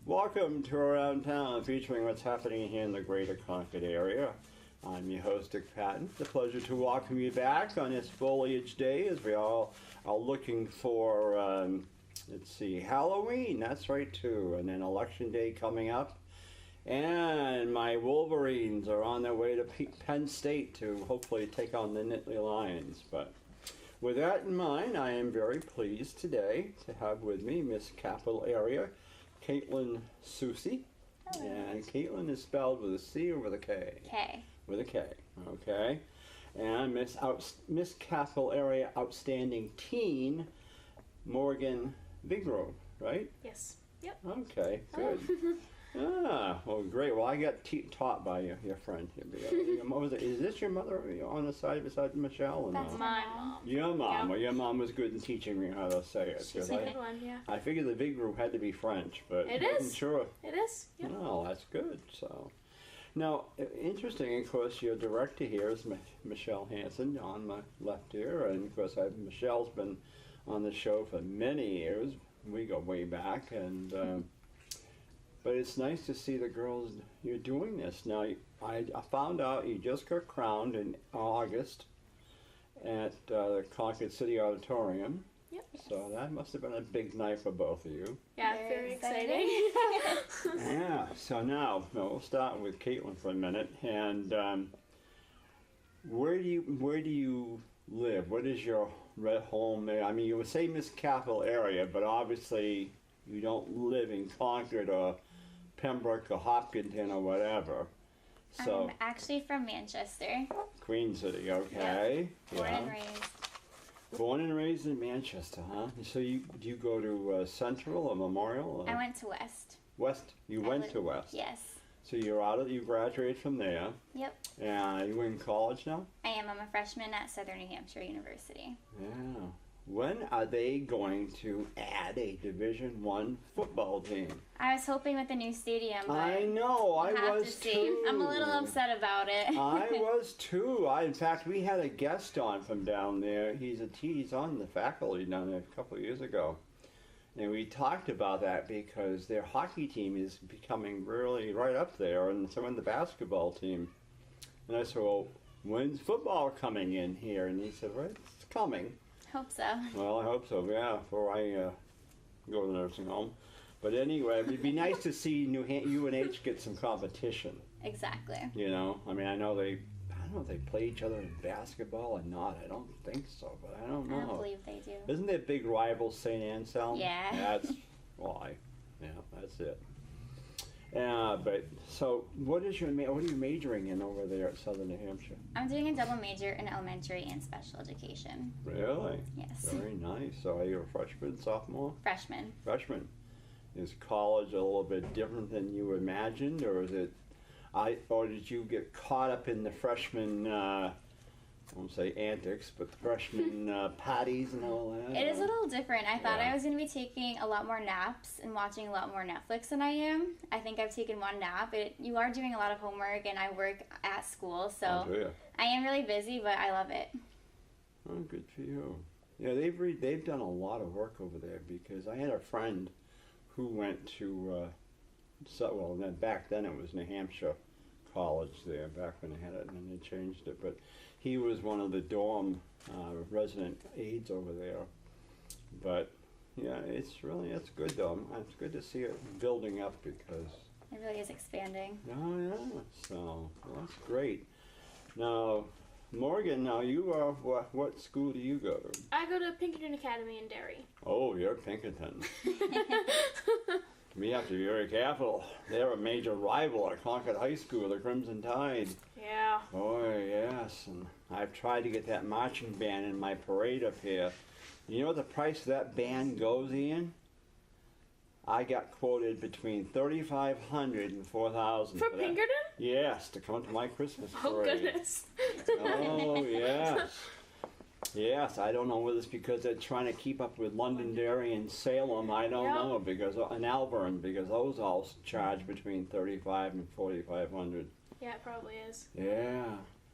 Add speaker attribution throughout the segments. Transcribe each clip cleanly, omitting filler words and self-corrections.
Speaker 1: Welcome to Around Town, featuring what's happening here in the greater Concord area. I'm your host, Dick Patten. It's a pleasure to welcome you back on this foliage day as we all are looking for, let's see, Halloween, that's right too, and then Election Day coming up. And my Wolverines are on their way to Penn State to hopefully take on the Nittany Lions. But with that in mind, I am very pleased today to have with me Miss Capiol area, Kaitlyn Soucy.
Speaker 2: Hello.
Speaker 1: And Kaitlyn is spelled with a C or with a K?
Speaker 2: K.
Speaker 1: With a K, okay. And Miss Capiol area outstanding teen, Morgane Vigroux, right?
Speaker 3: Yes. Yep.
Speaker 1: Okay, good. Well, great. Well, I got taught by your friend here. Is this your mother on the side beside Michelle? Or
Speaker 2: That's
Speaker 1: no?
Speaker 3: My mom.
Speaker 1: Your mom.
Speaker 3: Yeah.
Speaker 1: Well, your mom was good in teaching me how to say it.
Speaker 3: She's a good one, yeah.
Speaker 1: I figured the Vigroux had to be French, but
Speaker 3: It
Speaker 1: I wasn't
Speaker 3: is.
Speaker 1: sure.
Speaker 3: It is. Yep.
Speaker 1: Oh, that's good. So, now, interesting, of course, your director here is Michelle Hansen on my left here, and of course, Michelle's been on the show for many years. We go way back, and but it's nice to see the girls, you're doing this. Now, I found out you just got crowned in August at the Concord City Auditorium.
Speaker 3: Yep.
Speaker 1: So that must have been a big night for both of you.
Speaker 3: Yeah,
Speaker 2: Very
Speaker 3: very exciting.
Speaker 1: Yeah, so now we'll start with Kaitlyn for a minute. And where do you live? What is your home there? I mean, you would say Miss Capiol area, but obviously you don't live in Concord or Pembroke or Hopkinton or whatever. So
Speaker 2: I'm actually from Manchester.
Speaker 1: Queen City, okay.
Speaker 2: Born and raised.
Speaker 1: Born and raised in Manchester, huh? So do you go to Central or Memorial? Or
Speaker 2: I went to West.
Speaker 1: West. You went to West.
Speaker 2: Yes.
Speaker 1: So you graduated from there.
Speaker 2: Yep.
Speaker 1: And are you in college now?
Speaker 2: I am. I'm a freshman at Southern New Hampshire University.
Speaker 1: Yeah. When are they going to add a Division I football team?
Speaker 2: I was hoping with the new stadium, but
Speaker 1: I know, I
Speaker 2: have
Speaker 1: was
Speaker 2: to see.
Speaker 1: too.
Speaker 2: I'm a little upset about it.
Speaker 1: I was too. In fact, we had a guest on from down there. He's on the faculty down there a couple of years ago. And we talked about that because their hockey team is becoming really right up there, and so in the basketball team. And I said, well, when's football coming in here? And he said, well, it's coming.
Speaker 2: Hope so.
Speaker 1: Well, I hope so, yeah, before I go to the nursing home. But anyway, it'd be nice to see UNH get some competition.
Speaker 2: Exactly.
Speaker 1: You know, I mean, I don't know if they play each other in basketball or not. I don't think so, but I don't know.
Speaker 2: I don't believe they do.
Speaker 1: Isn't there big rival St. Anselm?
Speaker 2: Yeah.
Speaker 1: That's why. Yeah, that's it. But so, what are you majoring in over there at Southern New Hampshire?
Speaker 2: I'm doing a double major in elementary and special education.
Speaker 1: Really?
Speaker 2: Yes.
Speaker 1: Very nice. So, are you a freshman, sophomore?
Speaker 2: Freshman.
Speaker 1: Freshman. Is college a little bit different than you imagined, or is it? Or did you get caught up in the freshman? I won't say antics, but the freshman patties and all that.
Speaker 2: It is a little different. I thought
Speaker 1: Yeah.
Speaker 2: I was going to be taking a lot more naps and watching a lot more Netflix than I am. I think I've taken one nap. You are doing a lot of homework, and I work at school, so
Speaker 1: Oh, do you?
Speaker 2: I am really busy, but I love it.
Speaker 1: Oh, good for you. Yeah, they've done a lot of work over there because I had a friend who went to, back then it was New Hampshire College there, back when they had it, and then they changed it. But he was one of the dorm resident aides over there. But yeah, it's good though. It's good to see it building up because.
Speaker 2: It really is expanding.
Speaker 1: Oh yeah, so well, that's great. Now, Morgane, you are what school do you go to?
Speaker 3: I go to Pinkerton Academy in Derry.
Speaker 1: Oh, you're Pinkerton. We have to be very careful. They're a major rival at Concord High School, the Crimson Tide.
Speaker 3: Yeah.
Speaker 1: Boy, yes. And I've tried to get that marching band in my parade up here. You know what the price of that band goes, Ian? I got quoted between $3,500 and $4,000
Speaker 3: For
Speaker 1: that.
Speaker 3: Pinkerton?
Speaker 1: Yes, to come to my Christmas parade.
Speaker 3: Oh, goodness.
Speaker 1: Oh, yes. Yes, I don't know whether it's because they're trying to keep up with Londonderry and Salem. I don't know, and Alburn, because those all charge between $3,500 and $4,500.
Speaker 3: Yeah, it probably is.
Speaker 1: Yeah.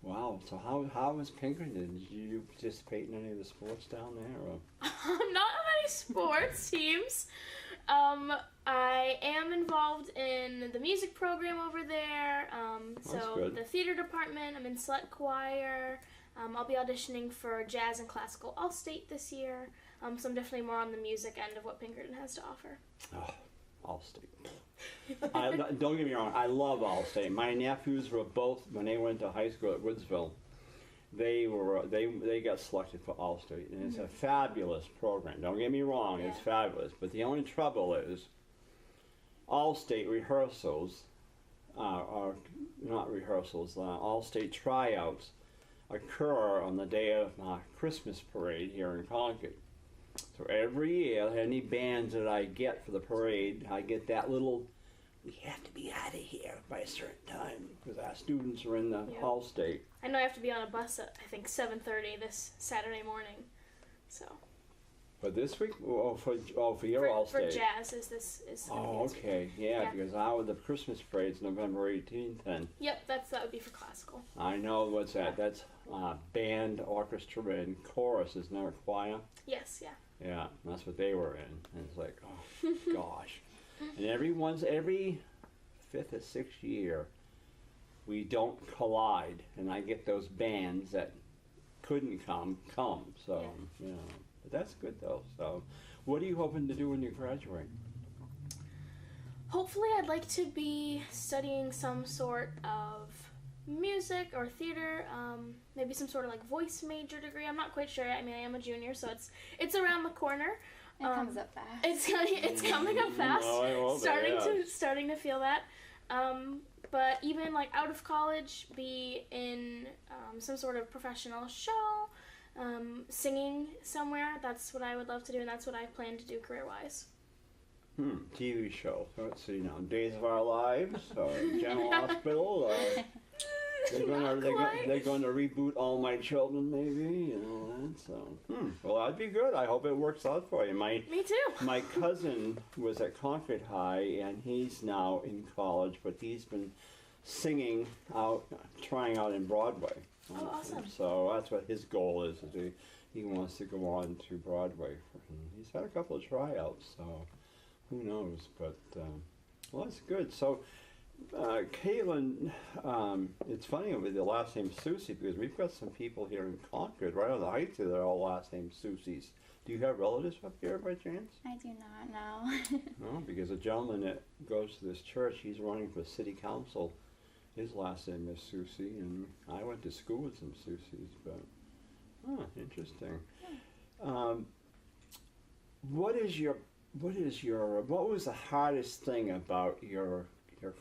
Speaker 1: Wow. So how was Pinkerton? Did you participate in any of the sports down there? Or?
Speaker 3: I'm not on any sports teams. I I am involved in the music program over there. So
Speaker 1: good.
Speaker 3: the theater department, I'm in select choir. I'll be auditioning for jazz and classical all-state this year. So I'm definitely more on the music end of what Pinkerton has to offer.
Speaker 1: Oh, Allstate. Don't get me wrong, I love Allstate. My nephews were both, when they went to high school at Woodsville, they got selected for Allstate, and it's a fabulous program. Don't get me wrong, it's fabulous. But the only trouble is, Allstate rehearsals are not rehearsals. Allstate tryouts occur on the day of my Christmas parade here in Concord. So every year, any bands that I get for the parade, I get that little, we have to be out of here by a certain time because our students are in the Allstate.
Speaker 3: I know I have to be on a bus at, I think, 7:30 this Saturday morning. So.
Speaker 1: For this week? Oh, for your Allstate?
Speaker 3: For jazz is this.
Speaker 1: Oh, okay. Yeah, because the Christmas parade's November 18th then.
Speaker 3: Yep, that would be for classical.
Speaker 1: I know, what's that? That's band, orchestra, and chorus, isn't that a choir?
Speaker 3: Yes, yeah.
Speaker 1: Yeah, that's what they were in. And it's like, oh, gosh. And every fifth or sixth year, we don't collide, and I get those bands that couldn't come. So, you know, but that's good though. So, what are you hoping to do when you graduate?
Speaker 3: Hopefully, I'd like to be studying some sort of music or theater, maybe some sort of like voice major degree. I'm not quite sure. I mean, I am a junior, so it's around the corner.
Speaker 2: It comes up fast.
Speaker 3: It's coming up fast.
Speaker 1: Oh,
Speaker 3: Starting to feel that. But even like out of college, be in some sort of professional show, singing somewhere. That's what I would love to do, and that's what I plan to do career-wise.
Speaker 1: TV show. Let's see now. Days of Our Lives, General Hospital. They're going to reboot All My Children, maybe, and all that. So, well, that'd be good. I hope it works out for you.
Speaker 3: Me too.
Speaker 1: My cousin was at Concord High, and he's now in college, but he's been singing out, trying out in Broadway.
Speaker 3: Oh, awesome.
Speaker 1: So that's what his goal is. He wants to go on to Broadway. He's had a couple of tryouts, so who knows? But well, that's good. So. Kaitlyn, it's funny with the last name Soucy because we've got some people here in Concord, right on the Heights, that are all last name Soucys. Do you have relatives up here by chance?
Speaker 2: I do not know.
Speaker 1: No, because a gentleman that goes to this church, he's running for city council. His last name is Soucy, and I went to school with some Soucys, but interesting. What was the hardest thing about your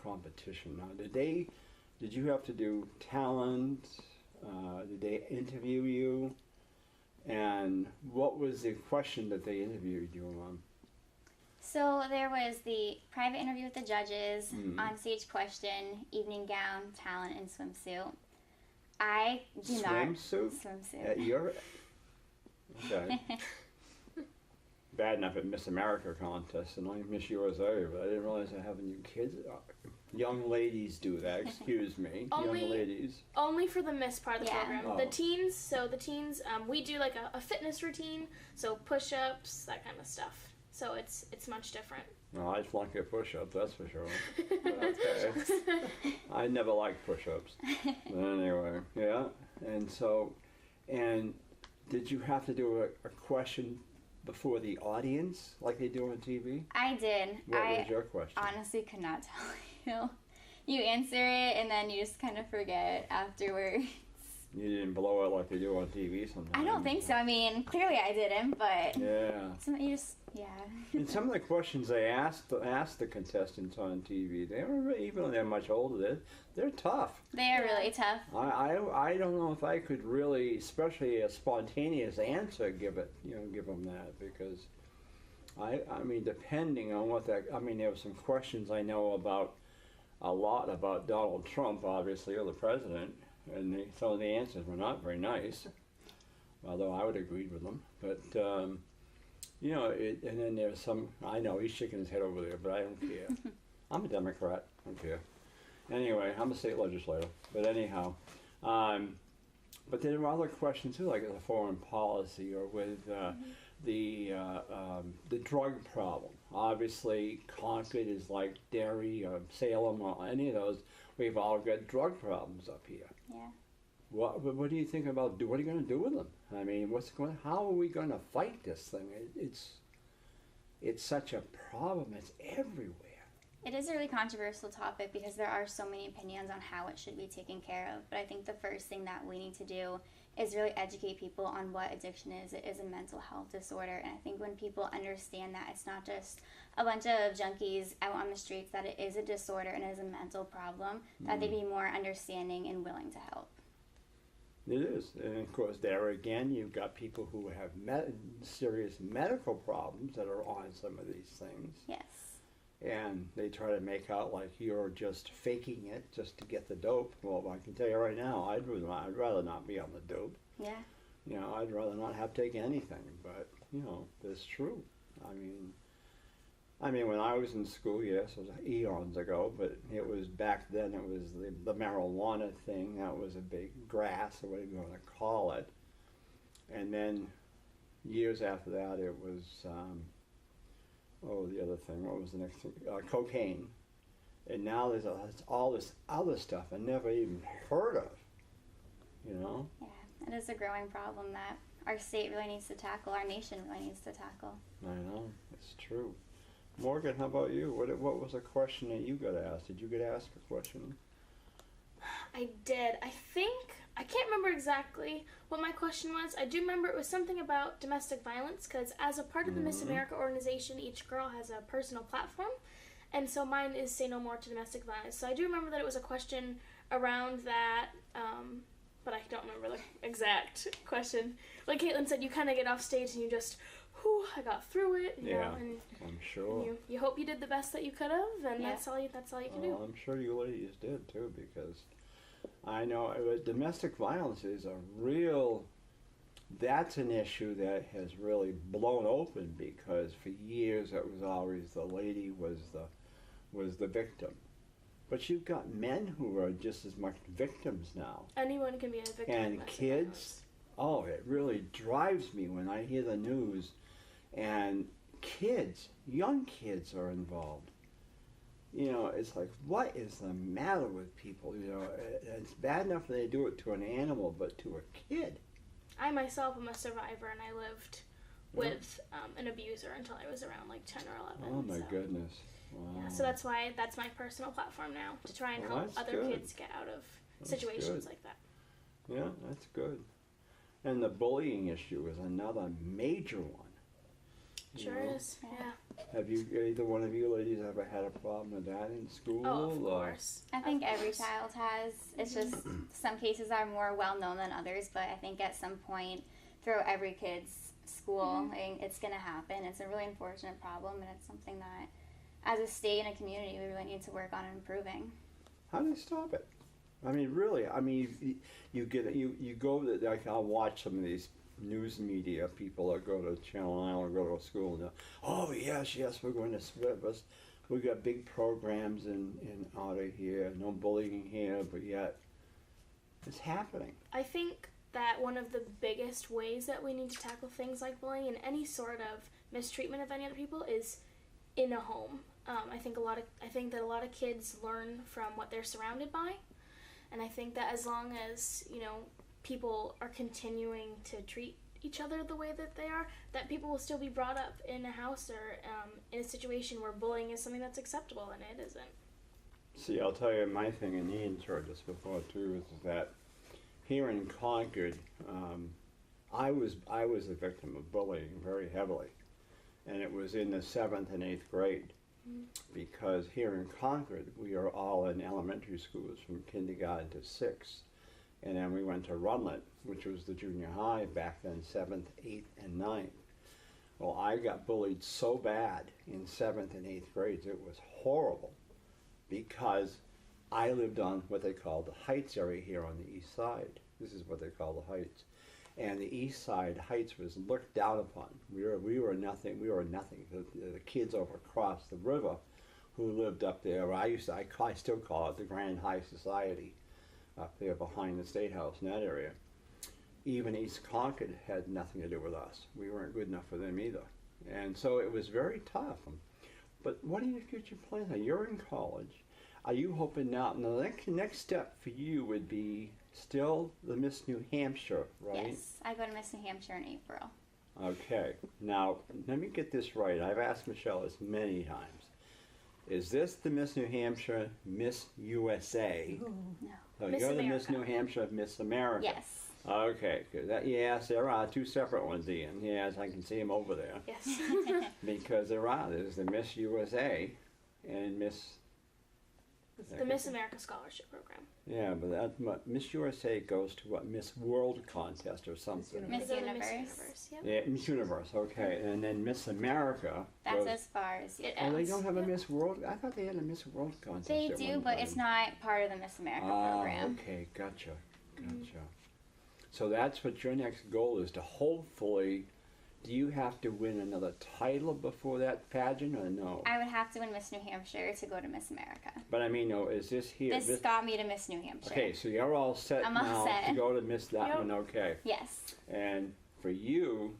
Speaker 1: competition? Now, did you have to do talent? Did they interview you? And what was the question that they interviewed you on?
Speaker 2: So there was the private interview with the judges, on-stage question, evening gown, talent, and swimsuit. I do
Speaker 1: Swimsuit?
Speaker 2: Swimsuit.
Speaker 1: At your... Okay. Bad enough at Miss America contest and only Miss USA, but I didn't realize I have any kids. Young ladies do that, excuse me. Young ladies.
Speaker 3: Only for the Miss part of the program.
Speaker 1: Oh.
Speaker 3: The teens, we do like a fitness routine, so push-ups, that kind of stuff. So it's much different.
Speaker 1: No, I'd flunk a push-up, that's for sure. But okay. I never liked push-ups. But anyway, yeah. And did you have to do a question before the audience, like they do on TV?
Speaker 2: I did.
Speaker 1: What was your question?
Speaker 2: Honestly could not tell you. You answer it, and then you just kind of forget afterwards.
Speaker 1: You didn't blow it like they do on TV sometimes.
Speaker 2: I don't think so. I mean, clearly I didn't, but...
Speaker 1: Yeah. And some of the questions they asked the contestants on TV, they were really, even though they're much older, they're tough.
Speaker 2: They are really tough.
Speaker 1: I don't know if I could really, especially a spontaneous answer, give them that, because I mean, depending on what that, I mean, there were some questions I know about, a lot about Donald Trump, obviously, or the president, and some of the answers were not very nice, although I would agree with them, but you know, and then there's some, I know he's shaking his head over there, but I don't care. I'm a Democrat, I don't care. Anyway, I'm a state legislator, but anyhow. But there were other questions too, like the foreign policy or with the drug problem. obviously Concord is like Derry or Salem or any of those. We've all got drug problems up here.
Speaker 2: Yeah.
Speaker 1: What do you think about what are you going to do with them? I mean, how are we going to fight this thing? It's such a problem. It's everywhere.
Speaker 2: It is a really controversial topic because there are so many opinions on how it should be taken care of. But I think the first thing that we need to do is really educate people on what addiction is. It is a mental health disorder. And I think when people understand that it's not just a bunch of junkies out on the streets, that it is a disorder and it is a mental problem, that they'd be more understanding and willing to help.
Speaker 1: It is. And of course, there again, you've got people who have serious medical problems that are on some of these things.
Speaker 2: Yes.
Speaker 1: And they try to make out like you're just faking it just to get the dope. Well, I can tell you right now, I'd rather not be on the dope.
Speaker 2: Yeah.
Speaker 1: You know, I'd rather not have taken anything. But, you know, it's true. I mean, when I was in school, yes, it was eons ago, but it was back then, it was the marijuana thing. That was a big grass, or whatever you want to call it. And then years after that, it was, the other thing, what was the next thing? Cocaine. And now there's all this other stuff I never even heard of, you know?
Speaker 2: Yeah, it is a growing problem that our state really needs to tackle, our nation really needs to tackle.
Speaker 1: I know, it's true. Morgan, how about you? What was a question that you got asked? Did you get asked a question?
Speaker 3: I did. I can't remember exactly what my question was. I do remember it was something about domestic violence, because as a part of the Miss America organization, each girl has a personal platform, and so mine is Say No More to Domestic Violence. So I do remember that it was a question around that, but I don't remember the exact question. Like Kaitlyn said, you kind of get off stage and you just, whew, I got through it. You know, and
Speaker 1: I'm sure.
Speaker 3: You hope you did the best that you could have, and that's all you can do.
Speaker 1: I'm sure you ladies did too, because I know domestic violence is that's an issue that has really blown open, because for years it was always the lady was the victim. But you've got men who are just as much victims now.
Speaker 3: Anyone can be a victim.
Speaker 1: And kids, it really drives me when I hear the news and young kids are involved. You know, it's like, what is the matter with people? You know, it's bad enough that they do it to an animal, but to a kid.
Speaker 3: I myself am a survivor, and I lived with an abuser until I was around like 10 or 11.
Speaker 1: Oh my goodness. Wow.
Speaker 3: Yeah, so that's why that's my personal platform now, to try and help other kids get out of situations like that.
Speaker 1: Yeah, that's good. And the bullying issue is another major one.
Speaker 3: Sure is, yeah.
Speaker 1: Have either one of you ladies ever had a problem with that in school?
Speaker 3: Oh, of course.
Speaker 2: I think every child has. It's just some cases are more well known than others, but I think at some point through every kid's school, it's going to happen. It's a really unfortunate problem, and it's something that, as a state and a community, we really need to work on improving.
Speaker 1: How do you stop it? I mean, really. I mean, you go like I'll watch some of these news media people that go to Channel 9 or go to a school and oh yes, we're going to swim us. We've got big programs in out of here, no bullying here, but yet it's happening.
Speaker 3: I think that one of the biggest ways that we need to tackle things like bullying and any sort of mistreatment of any other people is in a home. I think that a lot of kids learn from what they're surrounded by, and I think that as long as people are continuing to treat each other the way that they are, that people will still be brought up in a house or in a situation where bullying is something that's acceptable, and it isn't.
Speaker 1: See, I'll tell you my thing, and Ian heard this before too, is that here in Concord, I was a victim of bullying very heavily, and it was in the 7th and 8th grade, because here in Concord we are all in elementary schools from kindergarten to 6th. And then we went to Runlet, which was the junior high back then, 7th, 8th, and 9th. Well, I got bullied so bad in 7th and 8th grades, it was horrible, because I lived on what they call the Heights area here on the east side. This is what they call the Heights. And the east side Heights was looked down upon. We were nothing. The kids over across the river who lived up there, I still call it the Grand High Society, up there behind the State House in that area. Even East Concord had nothing to do with us. We weren't good enough for them either. And so it was very tough. But what are your future plans? Now, you're in college. Are you hoping now? Now, the next step for you would be still the Miss New Hampshire, right?
Speaker 2: Yes, I go to Miss New Hampshire in April.
Speaker 1: Okay. Now, let me get this right. I've asked Michelle this many times. Is this the Miss New Hampshire Miss USA?
Speaker 2: No.
Speaker 1: So
Speaker 3: Miss
Speaker 1: you're the
Speaker 3: America.
Speaker 1: Miss New Hampshire Miss America.
Speaker 2: Yes.
Speaker 1: Okay, good. Yes, there are two separate ones, Ian. Yes, I can see them over there.
Speaker 3: Yes.
Speaker 1: Because there are. There's the Miss USA and Miss...
Speaker 3: The Miss America Scholarship Program.
Speaker 1: Yeah, but Miss USA goes to what? Miss World Contest or something.
Speaker 2: Miss
Speaker 3: They go to
Speaker 2: Universe.
Speaker 3: Miss Universe, yep.
Speaker 1: Yeah, Miss Universe, okay. And then Miss America
Speaker 2: That's
Speaker 1: goes...
Speaker 2: as far as it
Speaker 1: Oh, they
Speaker 2: goes.
Speaker 1: don't have a
Speaker 3: Yep.
Speaker 1: Miss World? I thought they had a Miss World Contest
Speaker 2: They
Speaker 1: at
Speaker 2: do,
Speaker 1: one
Speaker 2: but
Speaker 1: time.
Speaker 2: it's not part of the Miss America program.
Speaker 1: Okay, gotcha. So that's what your next goal is, to hopefully... Do you have to win another title before that pageant, or no?
Speaker 2: I would have to win Miss New Hampshire to go to Miss America.
Speaker 1: But I mean, no, is this here?
Speaker 2: This got me to Miss New Hampshire.
Speaker 1: Okay, so you're all set
Speaker 2: I'm all
Speaker 1: now
Speaker 2: set.
Speaker 1: to go to Miss that
Speaker 3: Yep.
Speaker 1: one, okay.
Speaker 2: Yes.
Speaker 1: And for you,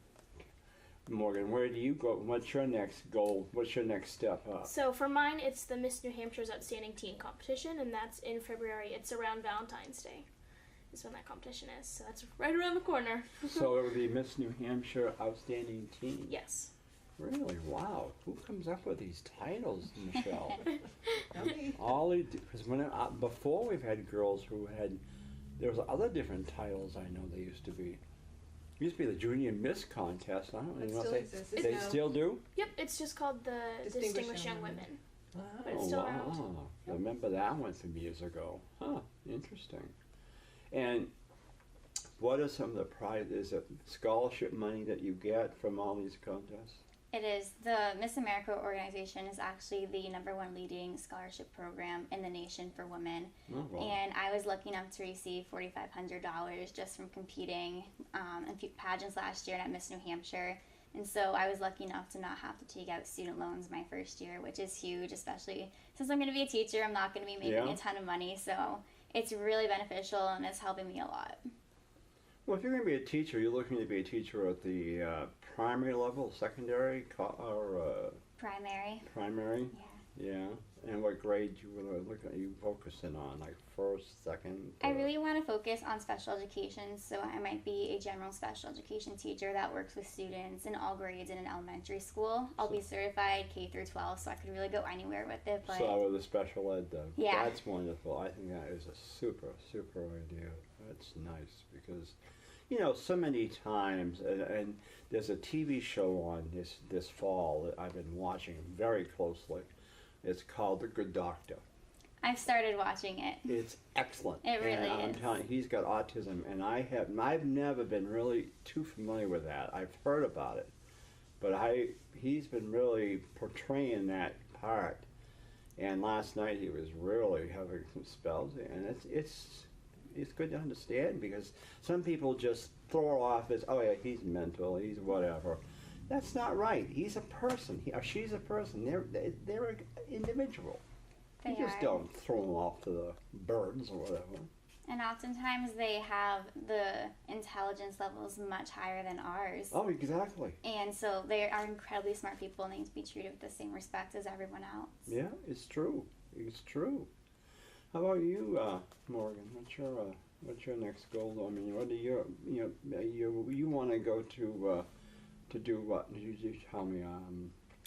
Speaker 1: Morgan, where do you go? What's your next goal? What's your next step up?
Speaker 3: So for mine, it's the Miss New Hampshire's Outstanding Teen Competition, and that's in February. It's around Valentine's Day is when that competition is. So that's right around the corner.
Speaker 1: So it would be Miss New Hampshire Outstanding Teen.
Speaker 3: Yes.
Speaker 1: Really? Wow. Who comes up with these titles, Michelle? All they do, because before we've had girls who had, there was other different titles I know they used to be. It used to be the Junior Miss Contest. I don't
Speaker 4: That
Speaker 1: know if
Speaker 4: still
Speaker 1: they,
Speaker 4: exists.
Speaker 1: they
Speaker 4: No.
Speaker 1: still do?
Speaker 3: Yep, it's just called the Distinguished Young Women. But it's
Speaker 1: Oh,
Speaker 3: still
Speaker 1: wow.
Speaker 3: around.
Speaker 1: I remember that one some years ago. Huh, interesting. And what are some of the prize? Is it scholarship money that you get from all these contests?
Speaker 2: It is. The Miss America organization is actually the #1 leading scholarship program in the nation for women.
Speaker 1: Oh, wow.
Speaker 2: And I was lucky enough to receive $4,500 just from competing in pageants last year and at Miss New Hampshire. And so I was lucky enough to not have to take out student loans my first year, which is huge, especially since I'm going to be a teacher. I'm not going to be making
Speaker 1: Yeah.
Speaker 2: a ton of money. So it's really beneficial and it's helping me a lot.
Speaker 1: Well, if you're going to be a teacher, you're looking to be a teacher at the primary level, secondary, or
Speaker 2: Primary.
Speaker 1: primary?
Speaker 2: Yeah.
Speaker 1: Yeah. And what grade you focusing on, like first, second?
Speaker 2: I really want to focus on special education, so I might be a general special education teacher that works with students in all grades in an elementary school. I'll be certified K through 12, so I could really go anywhere with it. But
Speaker 1: So with the special ed, though.
Speaker 2: Yeah.
Speaker 1: That's wonderful. I think that is a super, super idea. That's nice because, you know, so many times, and there's a TV show on this fall that I've been watching very closely. It's called The Good Doctor.
Speaker 2: I've started watching it.
Speaker 1: It's excellent.
Speaker 2: It really
Speaker 1: and I'm
Speaker 2: is.
Speaker 1: telling you, he's got autism, and I've never been really too familiar with that. I've heard about it, but he's been really portraying that part. And last night he was really having some spells, and it's good to understand because some people just throw off as, oh yeah, he's mental, he's whatever. That's not right. He's a person. He or she's a person. They're an individual. You just don't throw them off to the birds or whatever.
Speaker 2: And oftentimes they have the intelligence levels much higher than ours.
Speaker 1: Oh, exactly.
Speaker 2: And so they are incredibly smart people and they need to be treated with the same respect as everyone else.
Speaker 1: Yeah, it's true. It's true. How about you, Morgan? What's your next goal? I mean, what do you want to go to do what? Did you tell me?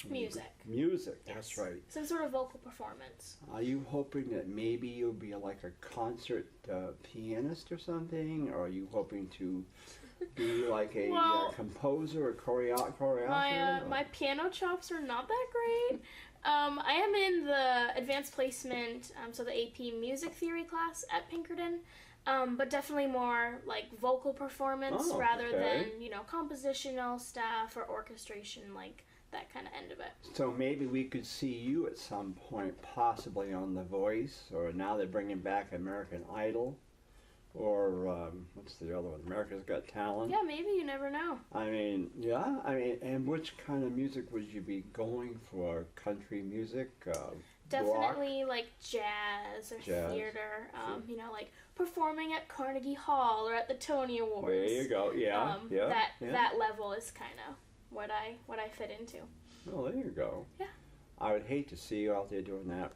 Speaker 3: Music.
Speaker 1: Music.
Speaker 3: Yes.
Speaker 1: That's right.
Speaker 3: Some sort of vocal performance.
Speaker 1: Are you hoping that maybe you'll be like a concert pianist or something? Or are you hoping to be like a
Speaker 3: Well,
Speaker 1: composer or choreographer?
Speaker 3: My piano chops are not that great. I am in the advanced placement, so the AP music theory class at Pinkerton, but definitely more like vocal performance rather
Speaker 1: okay.
Speaker 3: than, compositional stuff or orchestration, like that kind of end of it.
Speaker 1: So maybe we could see you at some point possibly on The Voice, or now they're bringing back American Idol, or what's the other one? America's Got Talent.
Speaker 3: Yeah, maybe, you never know.
Speaker 1: And which kind of music would you be going for? Country music?
Speaker 3: Definitely like jazz or theater, like performing at Carnegie Hall or at the Tony Awards.
Speaker 1: There you go. Yeah,
Speaker 3: That level is kind of what I fit into.
Speaker 1: Oh, there you go.
Speaker 3: Yeah.
Speaker 1: I would hate to see you out there doing that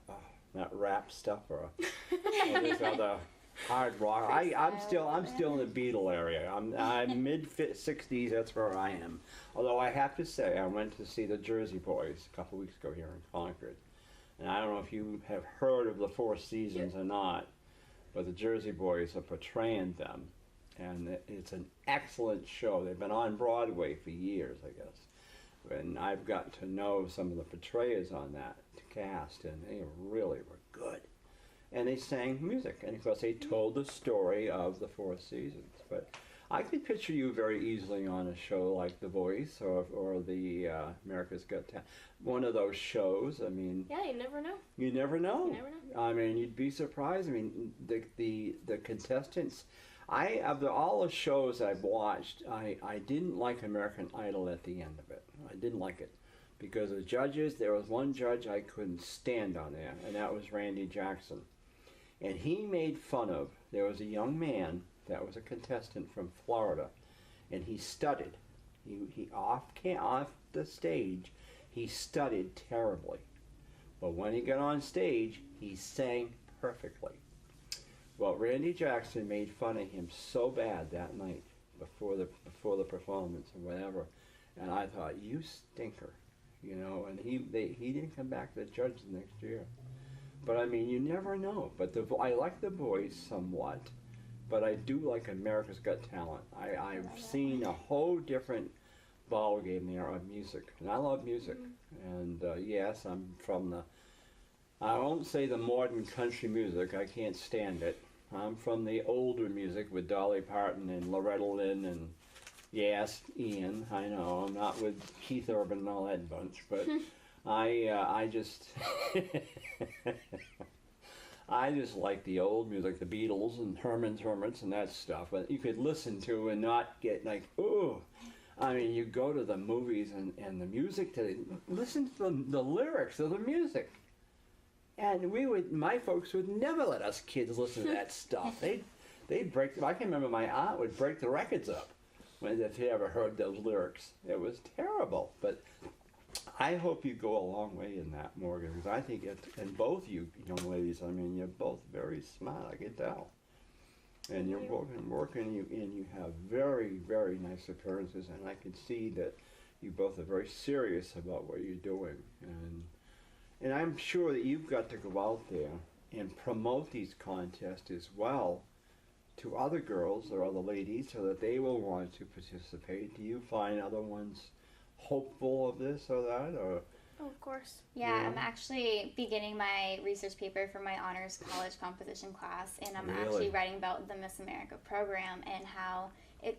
Speaker 1: rap stuff or this other hard rock. I'm still in the Beatle area. I'm mid 60s. That's where I am. Although I have to say, I went to see the Jersey Boys a couple weeks ago here in Concord, and I don't know if you have heard of the Four Seasons or not, but the Jersey Boys are portraying them, and it's an excellent show. They've been on Broadway for years, I guess, and I've got to know some of the portrayers on that cast, and they really were good. And they sang music, and of course they told the story of the Four Seasons. But I could picture you very easily on a show like The Voice or the America's Got Talent, one of those shows. I mean,
Speaker 3: yeah, you never know.
Speaker 1: You never know.
Speaker 3: You never know.
Speaker 1: I mean, you'd be surprised. I mean, the contestants. Of all the shows I've watched, I didn't like American Idol at the end of it. I didn't like it. Because the judges, there was one judge I couldn't stand on there, and that was Randy Jackson. And he made fun of, there was a young man that was a contestant from Florida, and he studied. He off the stage, he studied terribly. But when he got on stage, he sang perfectly. Well, Randy Jackson made fun of him so bad that night before the performance or whatever, and I thought, you stinker. You know, and he didn't come back to judge the next year. But I mean, you never know. But I like The Voice somewhat, but I do like America's Got Talent. I've seen a whole different ball game there of music, and I love music. And yes, I'm from I won't say the modern country music. I can't stand it. I'm from the older music with Dolly Parton and Loretta Lynn and. Yes, Ian, I know, I'm not with Keith Urban and all that bunch, but I just, I just like the old music, the Beatles and Herman's Hermits and that stuff, that you could listen to and not get like, ooh. I mean, you go to the movies and the music, listen to the lyrics of the music. And my folks would never let us kids listen to that stuff. They'd break, I can remember my aunt would break the records up. If you ever heard those lyrics. It was terrible, but I hope you go a long way in that, Morgane, because I think and both you young ladies, I mean, you're both very smart, I can tell. And you're working, and you have very, very nice appearances, and I can see that you both are very serious about what you're doing. And I'm sure that you've got to go out there and promote these contests as well to other girls or other ladies so that they will want to participate. Do you find other ones hopeful of this or that? Or
Speaker 3: Oh, of course.
Speaker 2: Yeah, I'm actually beginning my research paper for my honors college composition class, and I'm actually writing about the Miss America program and how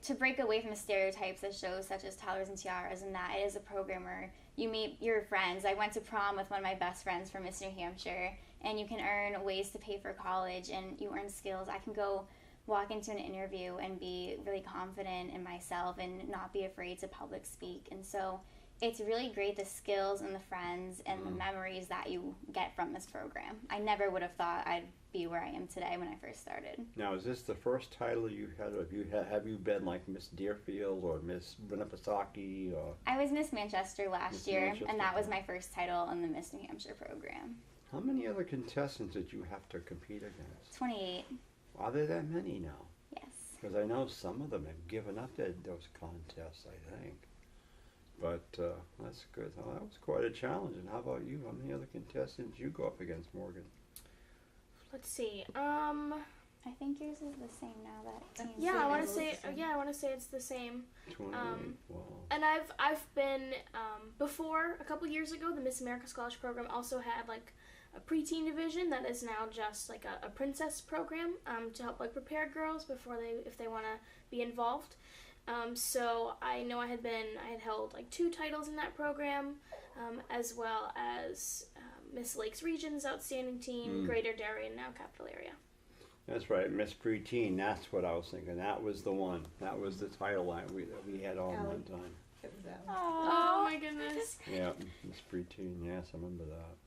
Speaker 2: to break away from the stereotypes of shows such as Toddlers and Tiaras, and that it is a program where you meet your friends. I went to prom with one of my best friends from Miss New Hampshire, and you can earn ways to pay for college, and you earn skills. I can go walk into an interview and be really confident in myself and not be afraid to public speak. And so it's really great, the skills and the friends and the memories that you get from this program. I never would have thought I'd be where I am today when I first started.
Speaker 1: Now, is this the first title you had? Have you been like Miss Deerfield or Miss Winnipesaukee? Or
Speaker 2: I was Miss Manchester last year, and that was my first title in the Miss New Hampshire program.
Speaker 1: How many other contestants did you have to compete against?
Speaker 2: 28.
Speaker 1: Are there that many now?
Speaker 2: Yes.
Speaker 1: Because I know some of them have given up those contests, I think. But that's good. Oh, that was quite a challenge. And how about you? How many other contestants you go up against, Morgane?
Speaker 3: Let's see.
Speaker 2: I think yours is the same now. That seems
Speaker 3: I want to say it's the same.
Speaker 1: 28. Wow.
Speaker 3: And I've been before a couple years ago. The Miss America Scholarship Program also had like a preteen division that is now just like a princess program to help like prepare girls before if they want to be involved. So I know I had held like 2 titles in that program, as well as Miss Lakes Region's Outstanding Teen, Greater Derry, and now Capital Area.
Speaker 1: That's right, Miss Preteen. That's what I was thinking. That was the one. That was the title we had on one time.
Speaker 3: Oh my goodness.
Speaker 1: Yeah, Miss Preteen. Yes, I remember that.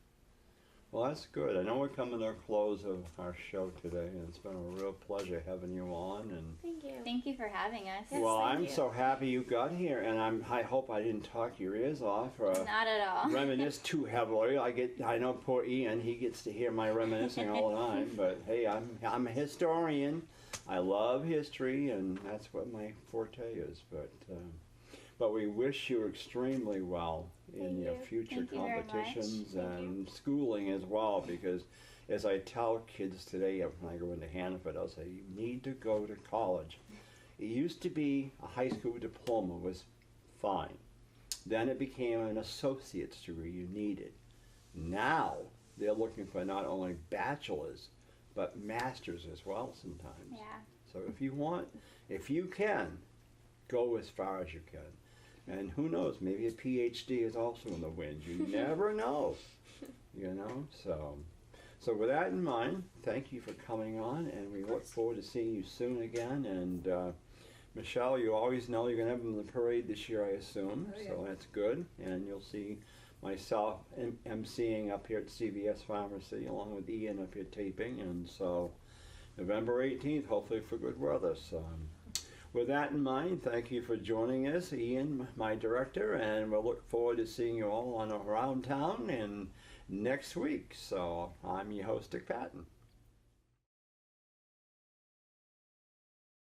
Speaker 1: Well, that's good. I know we're coming to a close of our show today, and it's been a real pleasure having you on. And
Speaker 3: Thank you.
Speaker 2: Thank you for having us.
Speaker 3: Yes,
Speaker 1: well,
Speaker 3: thank
Speaker 1: I'm
Speaker 3: you.
Speaker 1: so happy you got here, and I hope I didn't talk your ears off or
Speaker 2: Not at all.
Speaker 1: reminisce too heavily. I know poor Ian, he gets to hear my reminiscing all the time. But hey, I'm a historian. I love history, and that's what my forte is. But we wish you extremely well in
Speaker 3: Thank
Speaker 1: your
Speaker 3: you.
Speaker 1: future
Speaker 2: Thank you very much.
Speaker 1: competitions
Speaker 3: Thank
Speaker 1: and schooling as well, because as I tell kids today when I go into Hannaford, I'll say, you need to go to college. It used to be a high school diploma was fine. Then it became an associate's degree you needed. Now they're looking for not only bachelor's, but master's as well sometimes.
Speaker 2: Yeah.
Speaker 1: So if you can, go as far as you can. And who knows, maybe a PhD is also in the wind. You never know, you know. So with that in mind, thank you for coming on, and we look forward to seeing you soon again. And Michelle, you always know you're going to have them in the parade this year, I assume.
Speaker 4: Oh, yeah.
Speaker 1: So that's good. And you'll see myself emceeing up here at CVS Pharmacy, along with Ian up here taping. And so November 18th, hopefully for good weather. So with that in mind, thank you for joining us, Ian, my director, and we'll look forward to seeing you all on around town and next week. So I'm your host, Dick Patten.